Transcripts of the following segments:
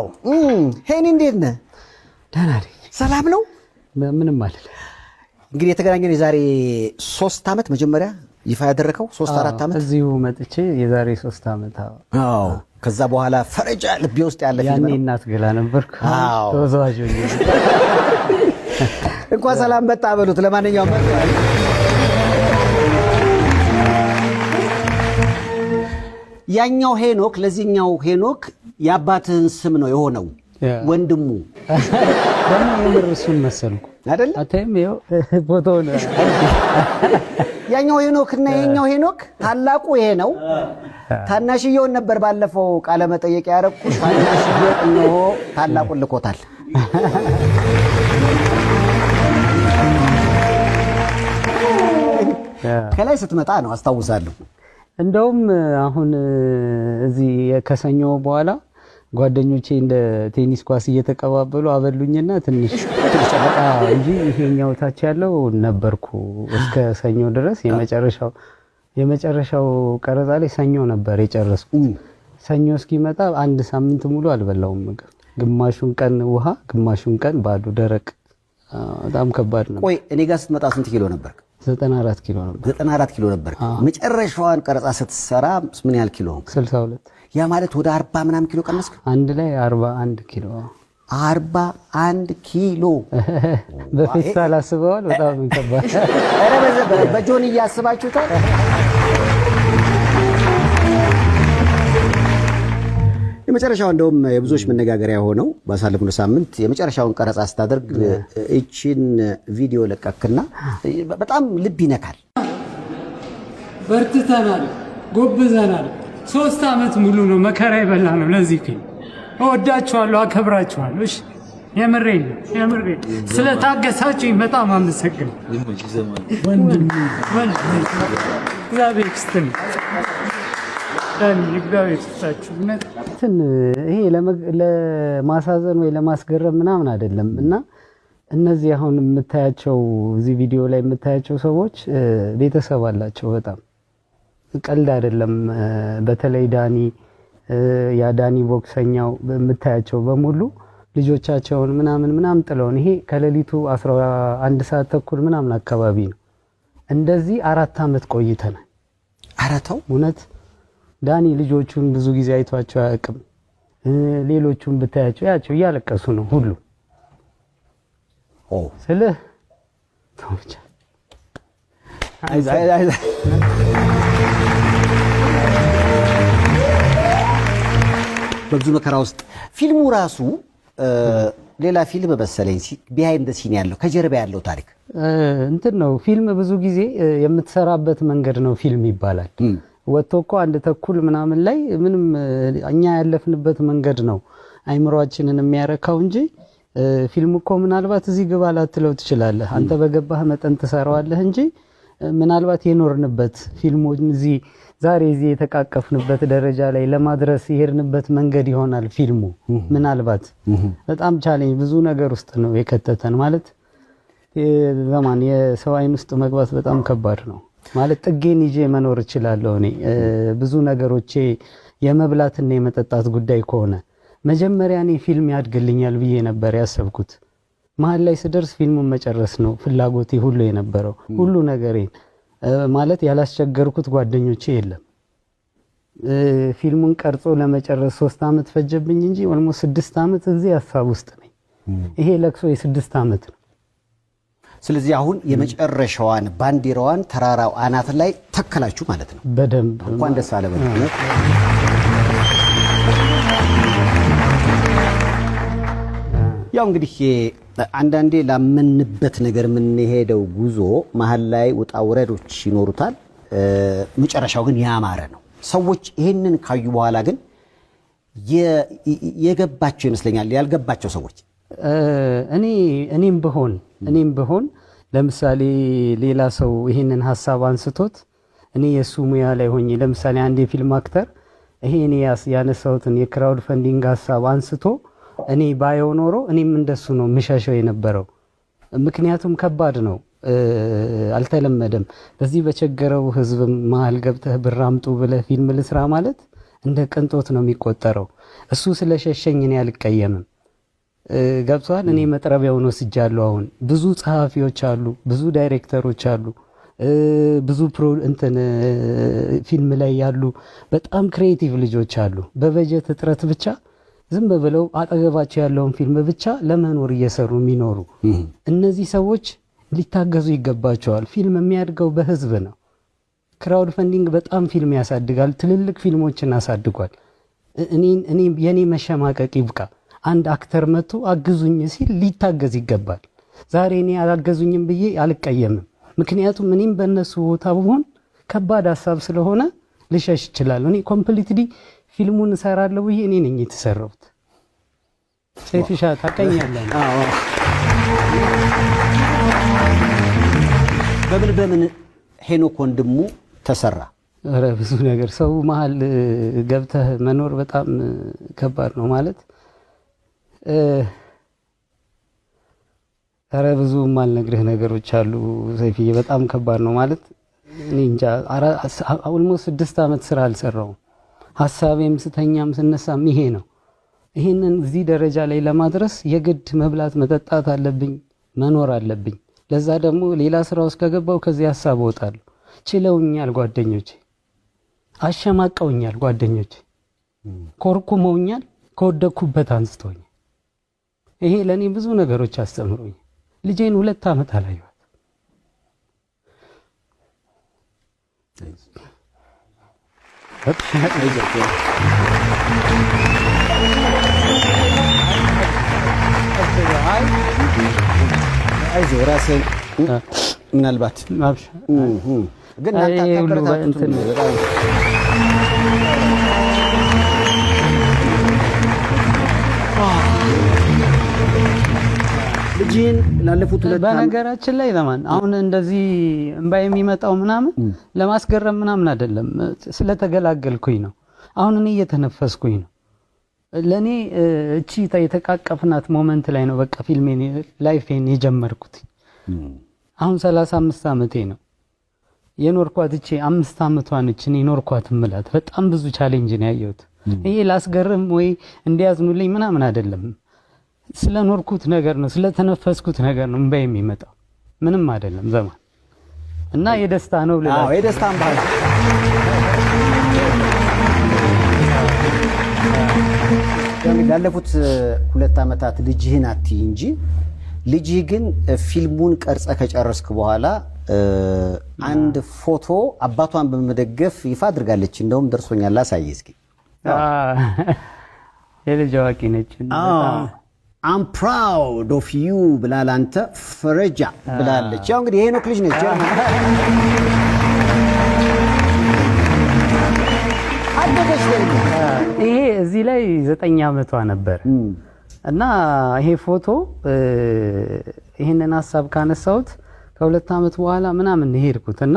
አዎ ሄኒ እንዴት ነህ? ደህና ነኝ። ሰላም ነው? ምንም አይደል። እንግዲህ የተገናኘን የዛሬ 3 ዓመት መጀመሪያ ይፋ ያደረከው 3-4 ዓመት እዚሁ መጥቼ የዛሬ 3 ዓመት። አዎ ከዛ በኋላ ፈረጃ ልቤ ውስጥ ያለ ፊልም ነው። ያኔ እናት ገላ ነበርኩ። አዎ ተወዛዋዥ ሆኜ እንኳን ሰላም መጣ በሉት። ለማንኛውም ያኛው ሄኖክ ለዚህኛው ሄኖክ የአባትህን ስም ነው የሆነው ወንድሙ ደግሞ የምር እሱን መሰልኩ አይደል? አታይም? ይኸው ፎቶው ነው። ያኛው ሄኖክ እና የኛው ሄኖክ ታላቁ ይሄ ነው። ታናሽየውን ነበር ባለፈው ቃለ መጠየቅ ያደረኩት። ታናሽየው ነው ታላቁን ልኮታል። ከላይ ስትመጣ ነው አስታውሳለሁ። እንደውም አሁን እዚህ ከሰኞ በኋላ ጓደኞቼ እንደ ቴኒስ ኳስ እየተቀባበሉ አበሉኝና ትንሽ እንጂ ይሄኛው ታች ያለው ነበርኩ እስከ ሰኞ ድረስ። የመጨረሻው ቀረጻ ላይ ሰኞ ነበር የጨረስኩት። ሰኞ እስኪመጣ 1 ሳምንት ሙሉ አልበላውም ምግብ። ግማሹን ቀን ውሃ፣ ግማሹን ቀን ባዶ ደረቅ። በጣም ከባድ ነበር። ቆይ እኔ ጋር ስትመጣ ስንት ኪሎ ነበር? 94 ኪሎ ነበር። 94 ኪሎ ነበር። መጨረሻዋን ቀረጻ ስትሰራ ምን ያህል ኪሎ? 62። ያ ማለት ወደ 40 ምናምን ኪሎ ቀነስክ? አንድ ላይ 41 ኪሎ። 41 ኪሎ በፌስታል አስበዋል። በጣም ከባድ። ኧረ በጆን እያስባችሁታል። የመጨረሻው እንደውም የብዙዎች መነጋገሪያ ሆነው ባሳለፍነው ሳምንት የመጨረሻውን ቀረጻ ስታደርግ እቺን ቪዲዮ ለቀክና በጣም ልብ ይነካል። በርትተናል፣ ጎብዘናል። 3 ዓመት ሙሉ ነው መከራ የበላ ነው። ለዚህ ፊልም እወዳችኋለሁ፣ አከብራችኋለሁ። እሺ የምሬን ስለታገሳችሁኝ በጣም አመሰግናለሁ። ወንድም እግዚአብሔር ይስጥልኝ። ይሄ ለማሳዘን ወይ ለማስገረም ምናምን አይደለም። እና እነዚህ አሁን የምታያቸው እዚህ ቪዲዮ ላይ የምታያቸው ሰዎች ቤተሰብ አላቸው። በጣም ቀልድ አይደለም። በተለይ ዳኒ ዳኒ ቦክሰኛው የምታያቸው በሙሉ ልጆቻቸውን ምናምን ጥለውን ይሄ ከሌሊቱ 11 ሰዓት ተኩል ምናምን አካባቢ ነው። እንደዚህ 4 ዓመት ቆይተናል። አራታው እውነት ዳኒ ልጆቹን ብዙ ጊዜ አይቷቸው አያውቅም። ሌሎቹን ብታያቸው ያቸው እያለቀሱ ነው ሁሉ። ስለህ ተውቻ በብዙ መከራ ውስጥ ፊልሙ ራሱ ሌላ ፊልም መሰለኝ። ቢሃይንድ ሲን ያለው ከጀርባ ያለው ታሪክ እንትን ነው። ፊልም ብዙ ጊዜ የምትሰራበት መንገድ ነው ፊልም ይባላል። ወጥቶ እኮ 1 ተኩል ምናምን ላይ ምንም እኛ ያለፍንበት መንገድ ነው አይምሮአችንን የሚያረካው እንጂ ፊልም እኮ ምናልባት እዚህ ግባ ላትለው ትችላለህ። አንተ በገባህ መጠን ትሰራዋለህ እንጂ ምናልባት የኖርንበት ፊልሞን ዛሬ እዚህ የተቃቀፍንበት ደረጃ ላይ ለማድረስ የሄድንበት መንገድ ይሆናል ፊልሙ። ምናልባት በጣም ቻሌንጅ ብዙ ነገር ውስጥ ነው የከተተን። ማለት ዘማን የሰው አይን ውስጥ መግባት በጣም ከባድ ነው። ማለት ጥጌን ይዤ መኖር እችላለሁ እኔ ብዙ ነገሮቼ የመብላትና የመጠጣት ጉዳይ ከሆነ መጀመሪያ እኔ ፊልም ያድግልኛል ብዬ ነበር ያሰብኩት። መሀል ላይ ስደርስ ፊልሙን መጨረስ ነው ፍላጎቴ ሁሉ የነበረው። ሁሉ ነገሬን ማለት ያላስቸገርኩት ጓደኞቼ የለም። ፊልሙን ቀርጾ ለመጨረስ 3 ዓመት ፈጀብኝ እንጂ ኦልሞስት 6 ዓመት እዚህ ሐሳብ ውስጥ ነኝ። ይሄ ለቅሶ የ6 ዓመት ነው። ስለዚህ አሁን የመጨረሻዋን ባንዲራዋን ተራራው አናት ላይ ተከላችሁ ማለት ነው። በደንብ እንኳን ደስ አለ በሉ። ያው እንግዲህ አንዳንዴ ላመንበት ነገር የምንሄደው ጉዞ መሀል ላይ ውጣ ውረዶች ይኖሩታል። መጨረሻው ግን ያማረ ነው። ሰዎች ይሄንን ካዩ በኋላ ግን የገባቸው ይመስለኛል። ያልገባቸው ሰዎች እኔም ብሆን ለምሳሌ ሌላ ሰው ይሄንን ሐሳብ አንስቶት እኔ የሱ ሙያ ላይ ሆኜ ለምሳሌ አንድ የፊልም አክተር ይሄ እኔ ያነሳሁትን የክራውድ ፈንዲንግ ሐሳብ አንስቶ እኔ ባየው ኖሮ እኔም እንደሱ ነው ምሸሸው የነበረው። ምክንያቱም ከባድ ነው፣ አልተለመደም። በዚህ በቸገረው ህዝብ መሃል ገብተህ ብር አምጡ ብለህ ፊልም ልስራ ማለት እንደ ቅንጦት ነው የሚቆጠረው። እሱ ስለሸሸኝ እኔ አልቀየምም። ገብቷል። እኔ መጥረቢያውን ወስጃለሁ። አሁን ብዙ ጸሐፊዎች አሉ፣ ብዙ ዳይሬክተሮች አሉ፣ ብዙ ፊልም ላይ ያሉ በጣም ክሬቲቭ ልጆች አሉ። በበጀት እጥረት ብቻ ዝም ብለው አጠገባቸው ያለውን ፊልም ብቻ ለመኖር እየሰሩ የሚኖሩ እነዚህ ሰዎች ሊታገዙ ይገባቸዋል። ፊልም የሚያድገው በህዝብ ነው። ክራውድ ፈንዲንግ በጣም ፊልም ያሳድጋል። ትልልቅ ፊልሞችን አሳድጓል። የኔ መሸማቀቅ ይብቃ። አንድ አክተር መጥቶ አግዙኝ ሲል ሊታገዝ ይገባል። ዛሬ እኔ አላገዙኝም ብዬ አልቀየምም። ምክንያቱም እኔም በእነሱ ቦታ ብሆን ከባድ ሀሳብ ስለሆነ ልሸሽ ይችላል። እኔ ኮምፕሊትሊ ፊልሙን እሰራለሁ ብዬ እኔ ነኝ የተሰራሁት። ሰይፍሻ ታቀኛለህ? በምን ሄኖክ ወንድሙ ተሰራ? ኧረ ብዙ ነገር ሰው መሀል ገብተህ መኖር በጣም ከባድ ነው ማለት ኧረ ብዙ ማልነግርህ ነገሮች አሉ ሰይፍዬ፣ በጣም ከባድ ነው ማለት እኔ እንጃ። ኦልሞስት 6 ዓመት ስራ አልሰራውም። ሐሳቤም ስተኛም ስነሳም ይሄ ነው። ይሄንን እዚህ ደረጃ ላይ ለማድረስ የግድ መብላት መጠጣት አለብኝ፣ መኖር አለብኝ። ለዛ ደግሞ ሌላ ስራ ውስጥ ከገባው ከዚህ ሐሳብ እወጣለሁ። ችለውኛል ጓደኞቼ፣ አሸማቀውኛል ጓደኞቼ፣ ኮርኩመውኛል፣ ከወደኩበት አንስተውኛል። ይሄ ለኔ ብዙ ነገሮች አስተምሮኛል። ልጄን 2 ዓመት አላየኋት። አይዞህ ራስህን ምናልባት ግን ልጅን ላለፉት 2 በነገራችን ላይ ለማን አሁን እንደዚህ እንባ የሚመጣው ምናምን ለማስገረም ምናምን አይደለም፣ ስለተገላገልኩኝ ነው። አሁን እኔ እየተነፈስኩኝ ነው። ለኔ እቺ የተቃቀፍናት ሞመንት ላይ ነው በቃ ፊልሜን ላይፌን የጀመርኩት። አሁን 35 ዓመቴ ነው የኖርኳት። እቺ 5 ዓመቷን እቺን የኖርኳት ምላት በጣም ብዙ ቻሌንጅ ነው ያየሁት። ይሄ ላስገርም ወይ እንዲያዝኑልኝ ምናምን አይደለም፣ ስለኖርኩት ነገር ነው፣ ስለተነፈስኩት ነገር ነው እንባ የሚመጣው፣ ምንም አይደለም ዘማን እና የደስታ ነው ልላ። አዎ የደስታ እንባ። ላለፉት 2 ዓመታት ልጅህን አትይ እንጂ ልጅህ ግን ፊልሙን ቀርጸ ከጨረስክ በኋላ አንድ ፎቶ አባቷን በመደገፍ ይፋ አድርጋለች። እንደውም ደርሶኛል፣ ላሳይ እስኪ። የልጅ አዋቂ ነች። I'm proud of you ብላል። አንተ ፈረጃ ብላለች። ያው እንግዲህ የሄኖክ ልጅ ነች። አደገች ደግሞ ይሄ እዚህ ላይ 9 ዓመቷ ነበር እና ይሄ ፎቶ ይሄንን ሐሳብ ካነሳሁት ከ2 ዓመት በኋላ ምናምን ሄድኩትና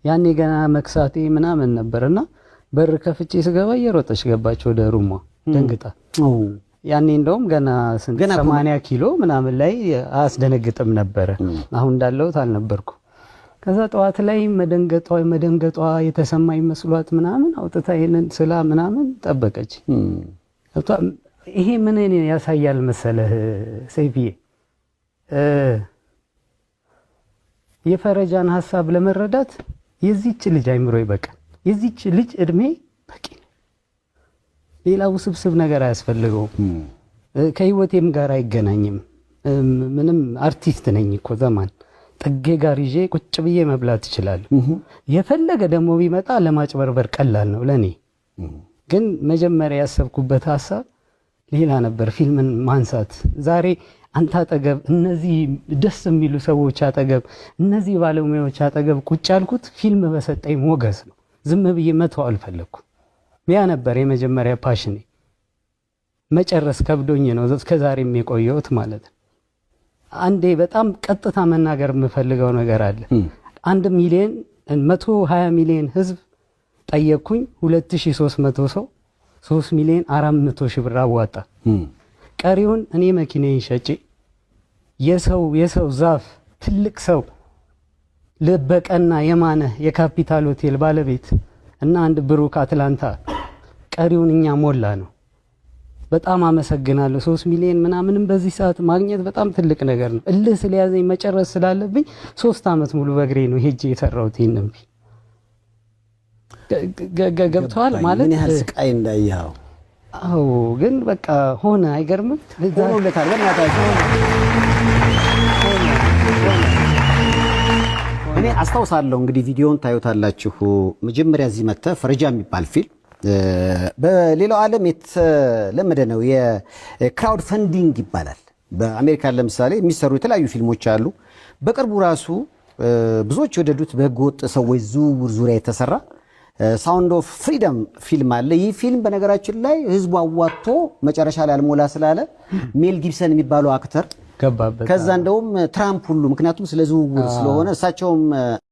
ያኔ ገና መክሳቴ ምናምን ነበርና በር ከፍቼ ስገባ እየሮጠች ገባች ወደ ሩሟ ደንግጣ። ያኔ እንደውም ገና 80 ኪሎ ምናምን ላይ አስደነግጥም ነበር። አሁን እንዳለሁት አልነበርኩ። ከዛ ጠዋት ላይ መደንገጧ የተሰማኝ መስሏት ምናምን አውጥታ ይሄንን ስላ ምናምን ጠበቀች። ይሄ ምን ያሳያል መሰለህ ሰይፍዬ፣ የፈረጃን ሐሳብ ለመረዳት የዚች ልጅ አይምሮ ይበቃል። የዚች ልጅ እድሜ በቂ ነው። ሌላ ውስብስብ ነገር አያስፈልገውም። ከህይወቴም ጋር አይገናኝም። ምንም አርቲስት ነኝ እኮ ዘማን ጥጌ ጋር ይዤ ቁጭ ብዬ መብላት ይችላል። የፈለገ ደግሞ ቢመጣ ለማጭበርበር ቀላል ነው ለኔ። ግን መጀመሪያ ያሰብኩበት ሐሳብ ሌላ ነበር፣ ፊልምን ማንሳት። ዛሬ አንተ አጠገብ እነዚህ ደስ የሚሉ ሰዎች አጠገብ እነዚህ ባለሙያዎች አጠገብ ቁጭ ያልኩት ፊልም በሰጠኝ ሞገስ ነው። ዝም ብዬ መተው አልፈለኩም። ያ ነበር የመጀመሪያ ፓሽኔ። መጨረስ ከብዶኝ ነው እስከዛሬም የቆየሁት ማለት ነው። አንዴ በጣም ቀጥታ መናገር የምፈልገው ነገር አለ። 1 ሚሊዮን 120 ሚሊዮን ህዝብ ጠየቅኩኝ። 2300 ሰው 3 ሚሊዮን 400 ሺህ ብር አዋጣ። ቀሪውን እኔ መኪናዬን ሸጬ የሰው ዛፍ ትልቅ ሰው ልበቀና የማነ የካፒታል ሆቴል ባለቤት እና አንድ ብሩክ አትላንታ ቀሪውን እኛ ሞላ ነው። በጣም አመሰግናለሁ። 3 ሚሊዮን ምናምንም በዚህ ሰዓት ማግኘት በጣም ትልቅ ነገር ነው። እልህ ስለያዘኝ መጨረስ ስላለብኝ 3 ዓመት ሙሉ በእግሬ ነው ሄጄ የሰራሁት ይሄንን ፊልም። ገብተዋል ማለት ምን ያህል ስቃይ እንዳየኸው። አዎ ግን በቃ ሆነ። አይገርምም? ሆኖለታል። በእናታችሁ እኔ አስታውሳለሁ። እንግዲህ ቪዲዮውን ታዩታላችሁ። መጀመሪያ እዚህ መጥተህ ፈረጃ የሚባል ፊልም በሌላው ዓለም የተለመደ ነው። የክራውድ ፈንዲንግ ይባላል። በአሜሪካ ለምሳሌ የሚሰሩ የተለያዩ ፊልሞች አሉ። በቅርቡ ራሱ ብዙዎች የወደዱት በህገ ወጥ ሰዎች ዝውውር ዙሪያ የተሰራ ሳውንድ ኦፍ ፍሪደም ፊልም አለ። ይህ ፊልም በነገራችን ላይ ህዝቡ አዋጥቶ መጨረሻ ላይ አልሞላ ስላለ ሜል ጊብሰን የሚባለው አክተር ገባበት። ከዛ እንደውም ትራምፕ ሁሉ ምክንያቱም ስለ ዝውውር ስለሆነ እሳቸውም